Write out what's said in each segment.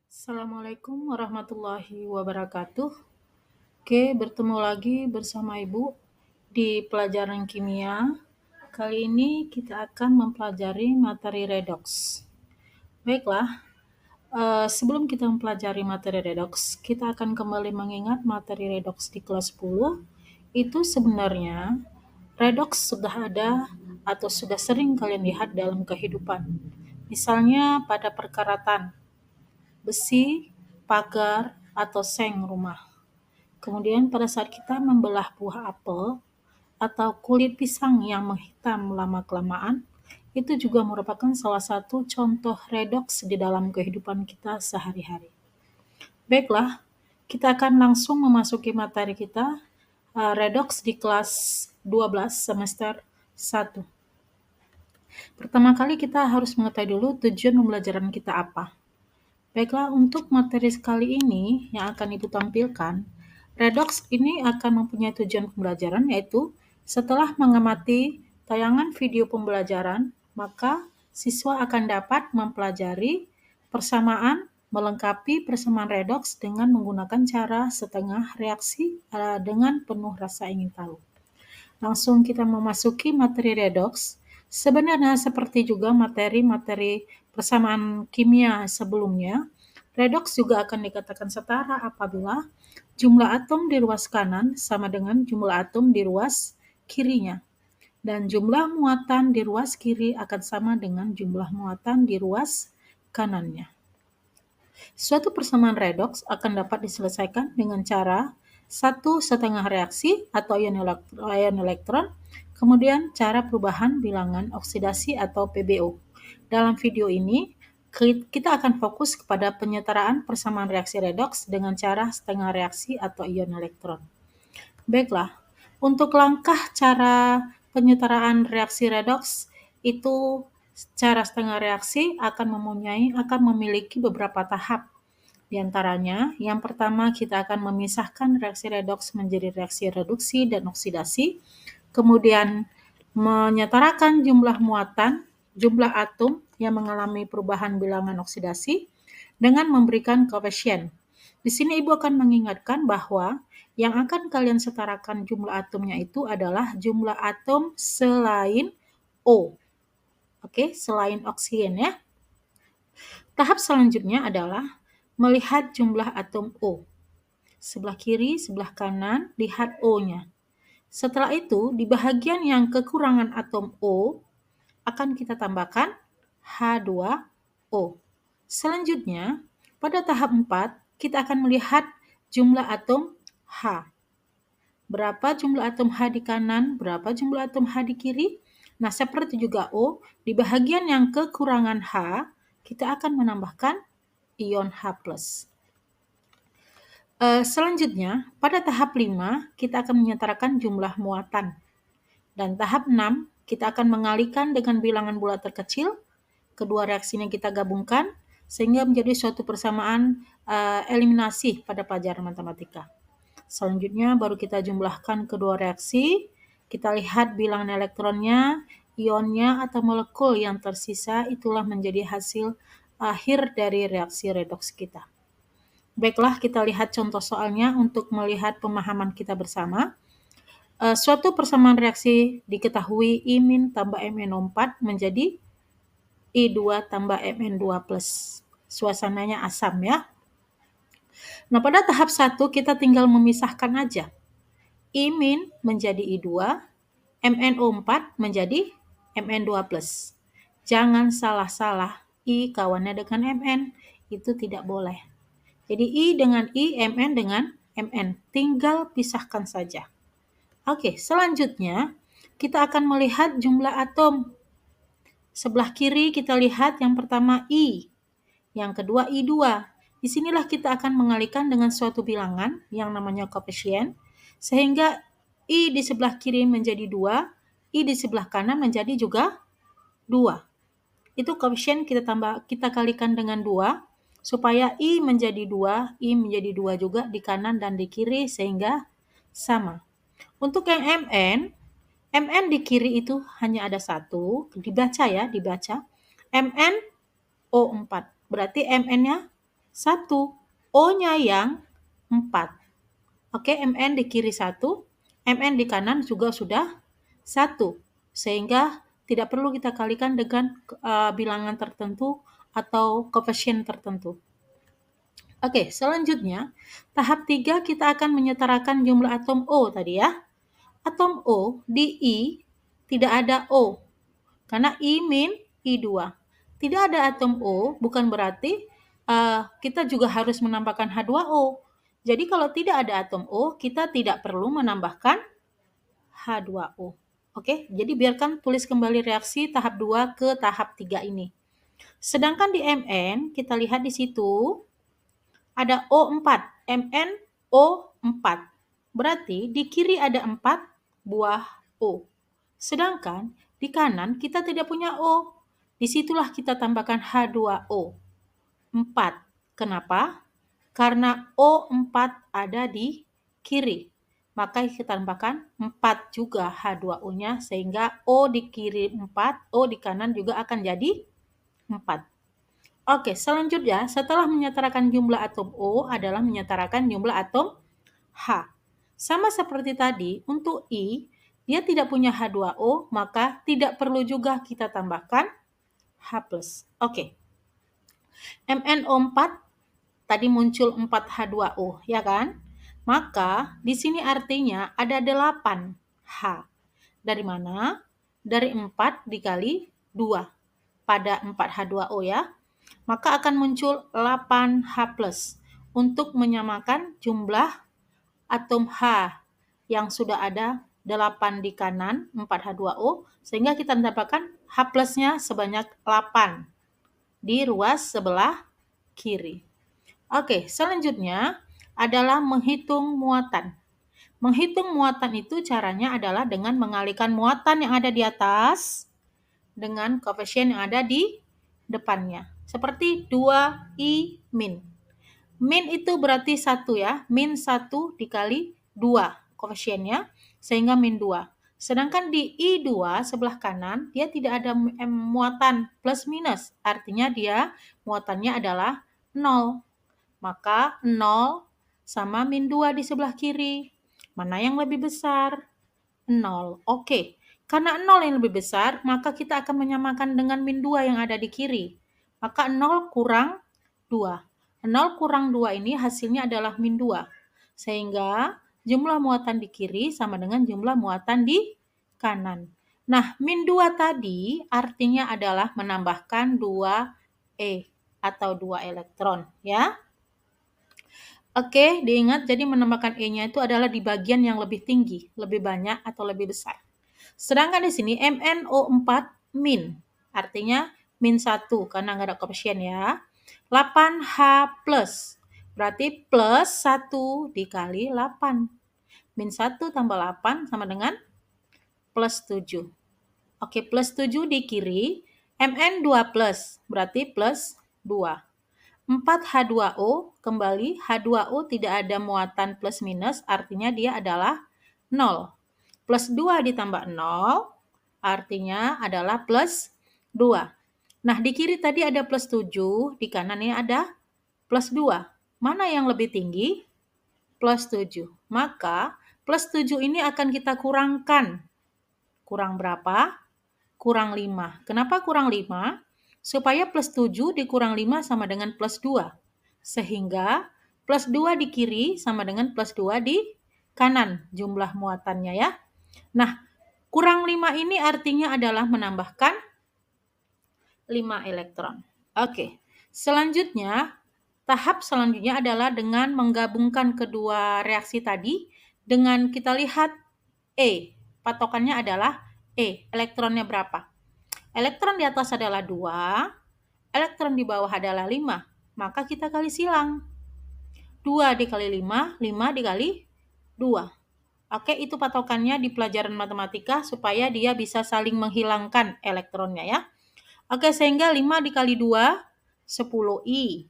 Assalamualaikum warahmatullahi wabarakatuh. Oke, bertemu lagi bersama Ibu di pelajaran kimia. Kali ini kita akan mempelajari materi redox. Baiklah, sebelum kita mempelajari materi redox, kita akan kembali mengingat materi redox di kelas 10. Itu sebenarnya redox sudah ada atau sudah sering kalian lihat dalam kehidupan. Misalnya pada perkaratan besi, pagar, atau seng rumah. Kemudian pada saat kita membelah buah apel atau kulit pisang yang menghitam lama-kelamaan, itu juga merupakan salah satu contoh redoks di dalam kehidupan kita sehari-hari. Baiklah, kita akan langsung memasuki materi kita, redoks di kelas 12 semester 1. Pertama kali kita harus mengetahui dulu tujuan pembelajaran kita apa. Baiklah, untuk materi kali ini yang akan Ibu tampilkan, redox ini akan mempunyai tujuan pembelajaran yaitu setelah mengamati tayangan video pembelajaran, maka siswa akan dapat mempelajari persamaan melengkapi persamaan redox dengan menggunakan cara setengah reaksi dengan penuh rasa ingin tahu. Langsung kita memasuki materi redox. Sebenarnya seperti juga materi-materi persamaan kimia sebelumnya, redox juga akan dikatakan setara apabila jumlah atom di ruas kanan sama dengan jumlah atom di ruas kirinya. Dan jumlah muatan di ruas kiri akan sama dengan jumlah muatan di ruas kanannya. Suatu persamaan redox akan dapat diselesaikan dengan cara satu setengah reaksi atau ion elektron, kemudian cara perubahan bilangan oksidasi atau PBO. Dalam video ini, kita akan fokus kepada penyetaraan persamaan reaksi redox dengan cara setengah reaksi atau ion elektron. Baiklah, untuk langkah cara penyetaraan reaksi redox itu cara setengah reaksi akan memiliki beberapa tahap. Di antaranya, yang pertama kita akan memisahkan reaksi redox menjadi reaksi reduksi dan oksidasi, kemudian menyetarakan jumlah muatan, jumlah atom yang mengalami perubahan bilangan oksidasi dengan memberikan koefisien. Di sini Ibu akan mengingatkan bahwa yang akan kalian setarakan jumlah atomnya itu adalah jumlah atom selain O. Oke, selain oksigen ya. Tahap selanjutnya adalah melihat jumlah atom O. Sebelah kiri, sebelah kanan, lihat O-nya. Setelah itu, di bagian yang kekurangan atom O, akan kita tambahkan H2O. Selanjutnya, pada tahap 4, kita akan melihat jumlah atom H. Berapa jumlah atom H di kanan, berapa jumlah atom H di kiri. Nah, seperti juga O, di bagian yang kekurangan H, kita akan menambahkan ion H+. Selanjutnya, pada tahap 5, kita akan menyetarakan jumlah muatan. Dan tahap 6, kita akan mengalihkan dengan bilangan bulat terkecil. Kedua reaksinya kita gabungkan, sehingga menjadi suatu persamaan eliminasi pada pelajaran matematika. Selanjutnya, baru kita jumlahkan kedua reaksi. Kita lihat bilangan elektronnya, ionnya, atau molekul yang tersisa, itulah menjadi hasil akhir dari reaksi redoks kita. Baiklah, kita lihat contoh soalnya untuk melihat pemahaman kita bersama. Suatu persamaan reaksi diketahui I- tambah MnO4 menjadi I2 tambah Mn2+. Suasananya asam ya. Nah, pada tahap 1 kita tinggal memisahkan aja. I- menjadi I2, MnO4 menjadi Mn2+. Jangan salah-salah I kawannya dengan Mn, itu tidak boleh. Jadi I dengan I, Mn dengan Mn. Tinggal pisahkan saja. Oke, selanjutnya kita akan melihat jumlah atom. Sebelah kiri kita lihat yang pertama I, yang kedua I2. Disinilah kita akan mengalihkan dengan suatu bilangan yang namanya koefisien, sehingga I di sebelah kiri menjadi 2, I di sebelah kanan menjadi juga 2. Itu koefisien kita kalikan dengan 2, supaya I menjadi 2, I menjadi 2 juga di kanan dan di kiri sehingga sama. Untuk yang Mn di kiri itu hanya ada satu, dibaca ya, Mn O4. Berarti Mn-nya 1. O-nya yang 4. Oke, Mn di kiri 1, Mn di kanan juga sudah 1. Sehingga tidak perlu kita kalikan dengan bilangan tertentu atau koefisien tertentu. Oke, selanjutnya tahap 3 kita akan menyetarakan jumlah atom O tadi ya. Atom O di I tidak ada O, karena I min I2. Tidak ada atom O bukan berarti kita juga harus menambahkan H2O. Jadi kalau tidak ada atom O, kita tidak perlu menambahkan H2O. Oke, jadi biarkan tulis kembali reaksi tahap 2 ke tahap 3 ini. Sedangkan di Mn, kita lihat di situ ada O4, Mn O4. Berarti di kiri ada 4 buah O. Sedangkan di kanan kita tidak punya O. Disitulah kita tambahkan H2O. 4. Kenapa? Karena O4 ada di kiri. Maka kita tambahkan 4 juga H2O-nya sehingga O di kiri 4, O di kanan juga akan jadi 4. Oke, selanjutnya setelah menyetarakan jumlah atom O adalah menyetarakan jumlah atom H. Sama seperti tadi, untuk I, dia tidak punya H2O, maka tidak perlu juga kita tambahkan H+. Oke. MnO4 tadi muncul 4H2O, ya kan? Maka di sini artinya ada 8 H. Dari mana? Dari 4 dikali 2 pada 4H2O ya. Maka akan muncul 8H+. Untuk menyamakan jumlah atom H yang sudah ada 8 di kanan, 4H2O, sehingga kita mendapatkan H+-nya sebanyak 8 di ruas sebelah kiri. Oke, selanjutnya adalah menghitung muatan. Menghitung muatan itu caranya adalah dengan mengalihkan muatan yang ada di atas dengan koefisien yang ada di depannya. Seperti 2I min. Min itu berarti 1 ya. Min 1 dikali 2 koefisiennya, sehingga min 2. Sedangkan di I2 sebelah kanan, dia tidak ada muatan plus minus. Artinya dia muatannya adalah 0. Maka 0 sama min 2 di sebelah kiri. Mana yang lebih besar? 0. Oke. Karena 0 yang lebih besar, maka kita akan menyamakan dengan min 2 yang ada di kiri. Maka 0 kurang 2. 0 kurang 2 ini hasilnya adalah min 2. Sehingga jumlah muatan di kiri sama dengan jumlah muatan di kanan. Nah, min 2 tadi artinya adalah menambahkan 2E atau 2 elektron ya. Oke, diingat jadi menambahkan E-nya itu adalah di bagian yang lebih tinggi, lebih banyak atau lebih besar. Sedangkan di sini MnO4 min, artinya min 1 karena nggak ada koefisien ya. 8H plus, berarti plus 1 dikali 8. Min 1 tambah 8 sama dengan plus 7. Oke, plus 7 di kiri, Mn2 plus, berarti plus 2. 4H2O, kembali H2O tidak ada muatan plus minus, artinya dia adalah 0. Plus 2 ditambah 0, artinya adalah plus 2. Nah, di kiri tadi ada plus 7, di kanan ini ada plus 2. Mana yang lebih tinggi? Plus 7. Maka, plus 7 ini akan kita kurangkan. Kurang berapa? Kurang 5. Kenapa kurang 5? Supaya plus 7 dikurang 5 sama dengan plus 2. Sehingga plus 2 di kiri sama dengan plus 2 di kanan jumlah muatannya ya. Nah, kurang 5 ini artinya adalah menambahkan 5 elektron. Oke, selanjutnya, tahap selanjutnya adalah dengan menggabungkan kedua reaksi tadi dengan kita lihat E. Patokannya adalah E, elektronnya berapa? Elektron di atas adalah 2, elektron di bawah adalah 5. Maka kita kali silang. 2 dikali 5, 5 dikali 2. Oke, itu patokannya di pelajaran matematika supaya dia bisa saling menghilangkan elektronnya ya. Oke, sehingga 5 dikali 2, 10I.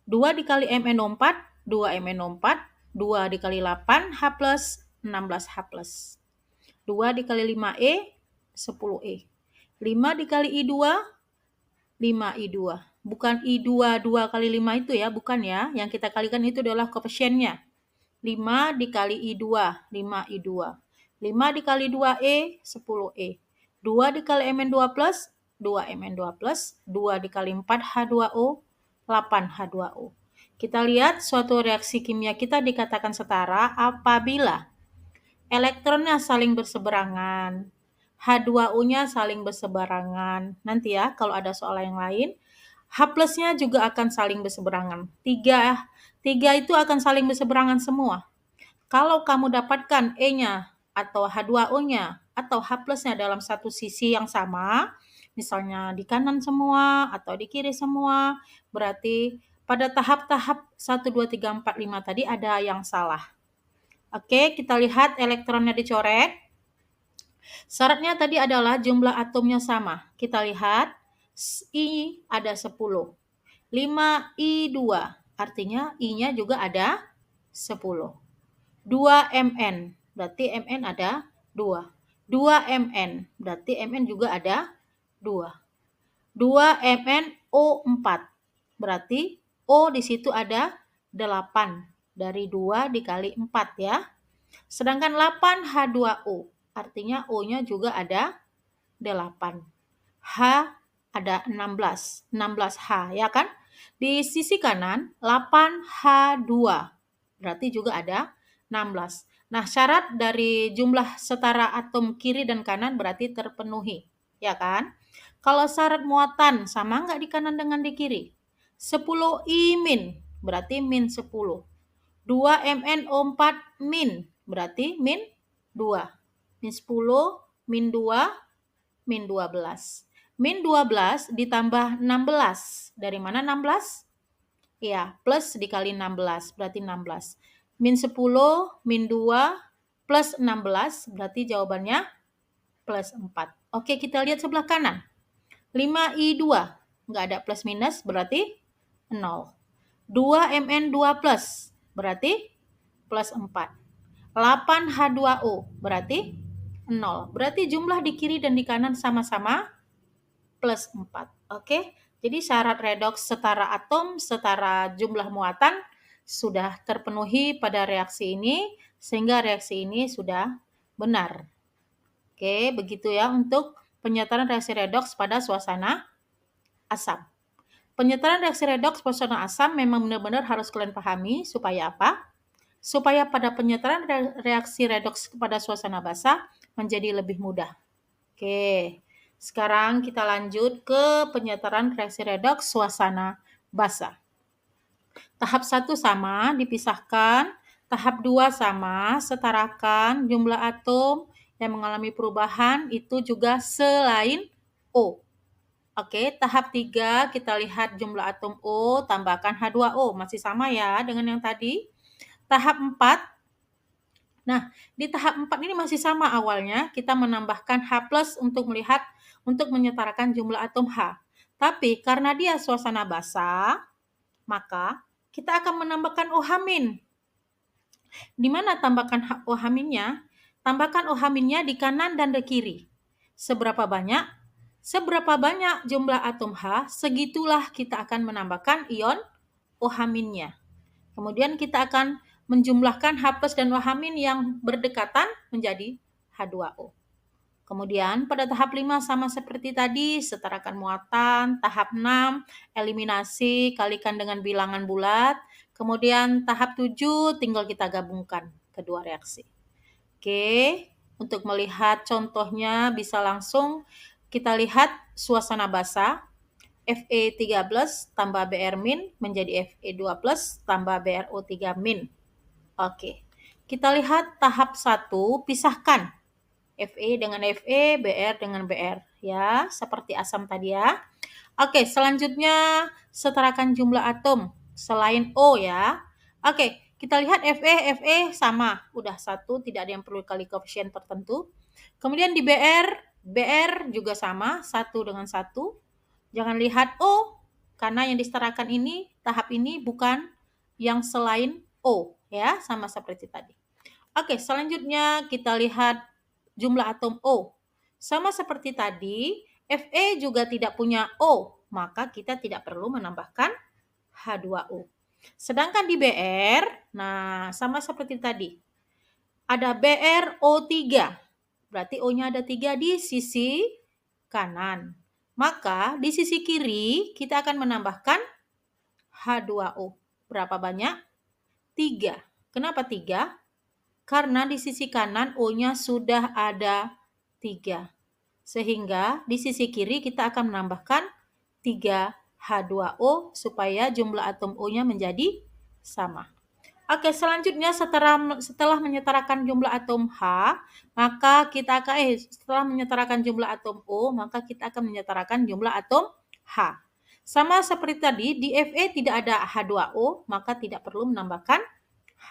2 dikali MnO4, 2 MnO4. 2 dikali 8, H+, 16H+. 2 dikali 5E, 10E. 5 dikali I2, 5I2. bukan I2 2 kali 5 itu ya, bukan ya. Yang kita kalikan itu adalah koefisiennya. 5 dikali I2, 5I2. 5 dikali 2E, 10E. 2 dikali Mn2 plus, 2Mn2 plus. 2 dikali 4 H2O, 8 H2O. Kita lihat suatu reaksi kimia kita dikatakan setara apabila elektronnya saling berseberangan, H2O-nya saling berseberangan. Nanti ya, kalau ada soal yang lain, H plusnya juga akan saling berseberangan. Tiga itu akan saling berseberangan semua. Kalau kamu dapatkan E-nya atau H2O-nya atau H plusnya dalam satu sisi yang sama, misalnya di kanan semua atau di kiri semua, berarti pada tahap-tahap 1, 2, 3, 4, 5 tadi ada yang salah. Oke, kita lihat elektronnya dicoret. Syaratnya tadi adalah jumlah atomnya sama. Kita lihat, I ada 10. 5I2, artinya I-nya juga ada 10. 2Mn, berarti Mn ada 2. 2Mn, berarti Mn juga ada 2. 2MnO4, berarti O di situ ada 8. Dari 2 dikali 4 ya. Sedangkan 8H2O, artinya O-nya juga ada 8. H ada 16. 16H ya kan? Di sisi kanan 8H2. Berarti juga ada 16. Nah, syarat dari jumlah setara atom kiri dan kanan berarti terpenuhi. Ya kan? Kalau syarat muatan sama nggak di kanan dengan di kiri? 10I min, berarti min 10. 2MnO4 min, berarti min 2. Min 10, min 2, min 12. Min 12 ditambah 16. Dari mana 16? Ya, plus dikali 16, berarti 16. Min 10, min 2, plus 16, berarti jawabannya plus 4. Oke, kita lihat sebelah kanan. 5I2, nggak ada plus minus, berarti 0. 2Mn2 plus, berarti plus 4. 8H2O, berarti 0. Berarti jumlah di kiri dan di kanan sama-sama plus 4. Oke, jadi syarat redoks setara atom, setara jumlah muatan sudah terpenuhi pada reaksi ini, sehingga reaksi ini sudah benar. Oke, begitu ya untuk penyetaraan reaksi redoks pada suasana asam. Penyetaraan reaksi redoks pada suasana asam memang benar-benar harus kalian pahami supaya apa? Supaya pada penyetaraan reaksi redoks pada suasana basah menjadi lebih mudah. Oke, sekarang kita lanjut ke penyetaraan reaksi redoks suasana basah. Tahap 1 sama, dipisahkan. Tahap 2 sama, setarakan jumlah atom yang mengalami perubahan itu juga selain O. Oke, tahap 3 kita lihat jumlah atom O, tambahkan H2O. Masih sama ya dengan yang tadi. Tahap 4, nah di tahap 4 ini masih sama awalnya, kita menambahkan H plus untuk menyetarakan jumlah atom H. Tapi karena dia suasana basah, maka kita akan menambahkan OH-. Di mana tambahkan OH-nya? Tambahkan OH-nya di kanan dan di kiri. Seberapa banyak? Seberapa banyak jumlah atom H, segitulah kita akan menambahkan ion OH-nya. Kemudian kita akan menjumlahkan H plus dan OH- yang berdekatan menjadi H2O. Kemudian pada tahap 5 sama seperti tadi, setarakan muatan. Tahap 6, eliminasi, kalikan dengan bilangan bulat. Kemudian tahap 7, tinggal kita gabungkan kedua reaksi. Oke, untuk melihat contohnya bisa langsung kita lihat suasana basah. Fe13 tambah Br- menjadi Fe2 plus tambah BrO3-. Oke, kita lihat tahap 1, pisahkan Fe dengan Fe, Br dengan Br. Ya, seperti asam tadi ya. Oke, selanjutnya setarakan jumlah atom selain O ya. Oke, kita lihat Fe sama. Udah 1, tidak ada yang perlu kali koefisien tertentu. Kemudian di Br juga sama, 1 dengan 1. Jangan lihat O, karena yang disetarakan ini, tahap ini bukan yang selain O, ya, sama seperti tadi. Oke, selanjutnya kita lihat jumlah atom O. Sama seperti tadi, Fe juga tidak punya O, maka kita tidak perlu menambahkan H2O. Sedangkan di Br, nah sama seperti tadi. Ada BrO3, berarti O-nya ada 3 di sisi kanan. Maka di sisi kiri kita akan menambahkan H2O. Berapa banyak? 3. Kenapa 3? Karena di sisi kanan O-nya sudah ada 3. Sehingga di sisi kiri kita akan menambahkan 3 H2O supaya jumlah atom O-nya menjadi sama. Oke, selanjutnya setelah menyetarakan jumlah atom H, maka kita akan setelah menyetarakan jumlah atom O, maka kita akan menyetarakan jumlah atom H. Sama seperti tadi, di Fe tidak ada H2O, maka tidak perlu menambahkan H+.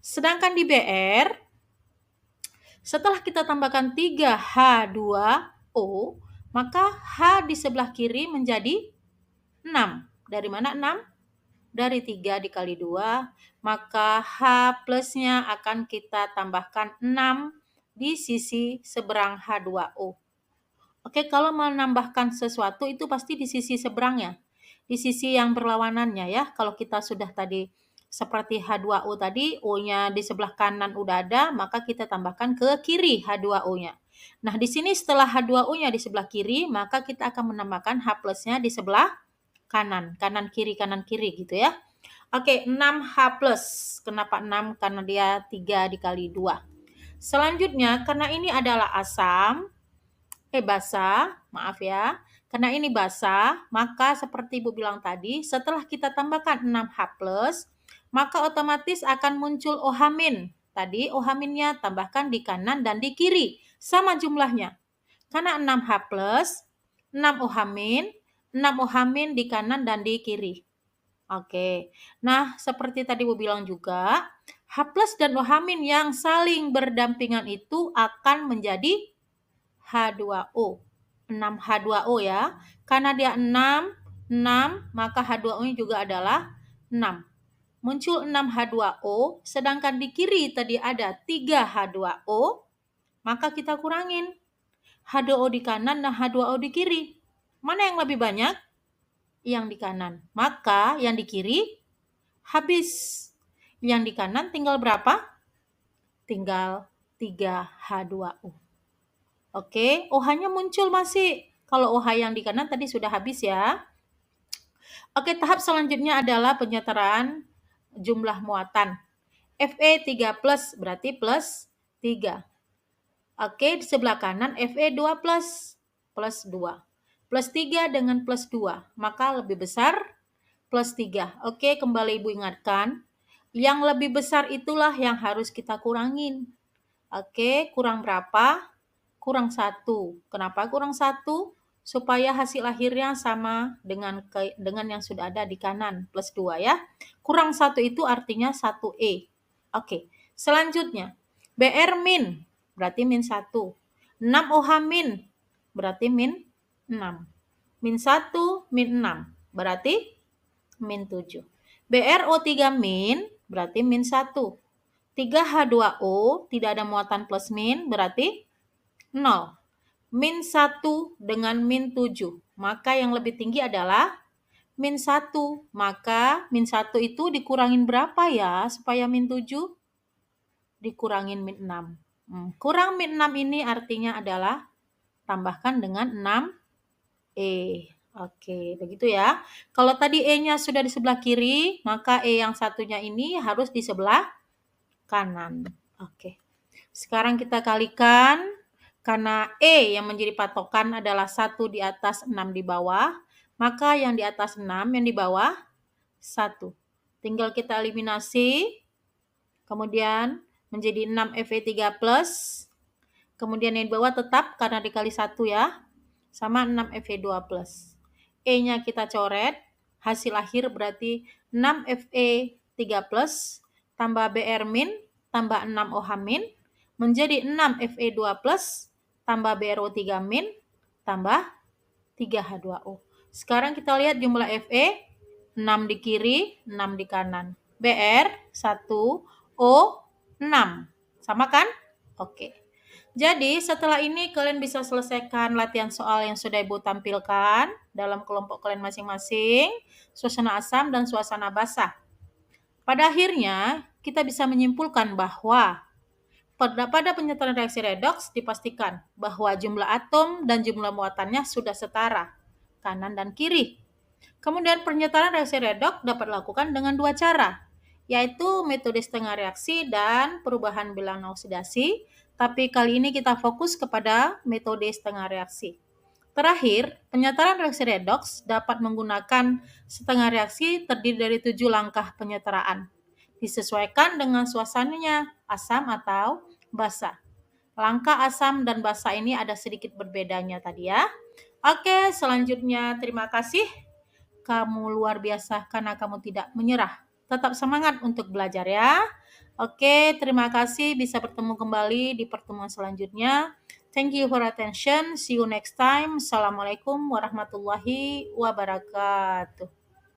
Sedangkan di Br, setelah kita tambahkan 3 H2O, maka H di sebelah kiri menjadi 6. Dari mana 6? Dari 3 dikali 2, maka H plusnya akan kita tambahkan 6 di sisi seberang H2O. Oke, kalau menambahkan sesuatu itu pasti di sisi seberangnya, di sisi yang berlawanannya ya. Kalau kita sudah tadi seperti H2O tadi, O-nya di sebelah kanan udah ada, maka kita tambahkan ke kiri H2O-nya. Nah, di sini setelah H2O-nya di sebelah kiri, maka kita akan menambahkan H plusnya di sebelah kanan kiri gitu ya. Oke, 6H+. Kenapa 6? Karena dia 3 dikali 2. Selanjutnya, karena ini adalah asam, basah, maaf ya. Karena ini basah, maka seperti Ibu bilang tadi, setelah kita tambahkan 6H+, maka otomatis akan muncul OH-. Tadi OH-nya tambahkan di kanan dan di kiri, sama jumlahnya. Karena 6H+, 6 OH-, 6 OH- di kanan dan di kiri. Oke, nah seperti tadi Bu bilang juga, H+ dan OH- yang saling berdampingan itu akan menjadi H2O. 6H2O ya. Karena dia 6, maka H2O-nya juga adalah 6. Muncul 6H2O, sedangkan di kiri tadi ada 3H2O, maka kita kurangin H2O di kanan dan H2O di kiri. Mana yang lebih banyak? Yang di kanan. Maka yang di kiri habis. Yang di kanan tinggal berapa? Tinggal 3H2O. Oke, OH-nya muncul masih. Kalau OH yang di kanan tadi sudah habis ya. Oke, tahap selanjutnya adalah penyetaraan jumlah muatan. Fe3+, berarti plus 3. Oke, di sebelah kanan Fe2+, plus 2. Plus 3 dengan plus 2, maka lebih besar plus 3. Oke, kembali Ibu ingatkan, yang lebih besar itulah yang harus kita kurangin. Oke, kurang berapa? Kurang 1. Kenapa kurang 1? Supaya hasil akhirnya sama dengan yang sudah ada di kanan, plus 2 ya. Kurang 1 itu artinya 1E. Oke, selanjutnya Br min, berarti min 1. 6 OH min, berarti min 6. Min 1, min 6, berarti min 7. BrO3 min, berarti min 1. 3H2O, tidak ada muatan plus min, berarti 0. Min 1 dengan min 7. Maka yang lebih tinggi adalah min 1. Maka min 1 itu dikurangin berapa ya supaya min 7? Dikurangin min 6. Kurang min 6 ini artinya adalah tambahkan dengan 6E. Oke, begitu ya. Kalau tadi E-nya sudah di sebelah kiri, maka E yang satunya ini harus di sebelah kanan. Oke. Sekarang kita kalikan. Karena E yang menjadi patokan adalah 1 di atas 6 di bawah, maka yang di atas 6, yang di bawah 1. Tinggal kita eliminasi, kemudian menjadi 6 Fe3+, kemudian yang di bawah tetap karena dikali 1 ya, sama 6 Fe2+. E-nya kita coret, hasil akhir berarti 6 Fe3+, tambah Br min, tambah 6 OH min, menjadi 6 Fe2+, tambah BrO3 min, tambah 3H2O. Sekarang kita lihat jumlah Fe, 6 di kiri, 6 di kanan. Br, 1, O, 6. Sama kan? Oke. Jadi setelah ini kalian bisa selesaikan latihan soal yang sudah Ibu tampilkan dalam kelompok kalian masing-masing, suasana asam dan suasana basah. Pada akhirnya, kita bisa menyimpulkan bahwa pada penyetaraan reaksi redoks dipastikan bahwa jumlah atom dan jumlah muatannya sudah setara, kanan dan kiri. Kemudian penyetaraan reaksi redoks dapat dilakukan dengan dua cara, yaitu metode setengah reaksi dan perubahan bilangan oksidasi, tapi kali ini kita fokus kepada metode setengah reaksi. Terakhir, penyetaraan reaksi redoks dapat menggunakan setengah reaksi terdiri dari 7 langkah penyetaraan. Disesuaikan dengan suasananya, asam atau basa. Langkah asam dan basa ini ada sedikit berbedanya tadi ya. Oke, selanjutnya terima kasih. Kamu luar biasa karena kamu tidak menyerah. Tetap semangat untuk belajar ya. Oke, terima kasih. Bisa bertemu kembali di pertemuan selanjutnya. Thank you for attention. See you next time. Assalamualaikum warahmatullahi wabarakatuh.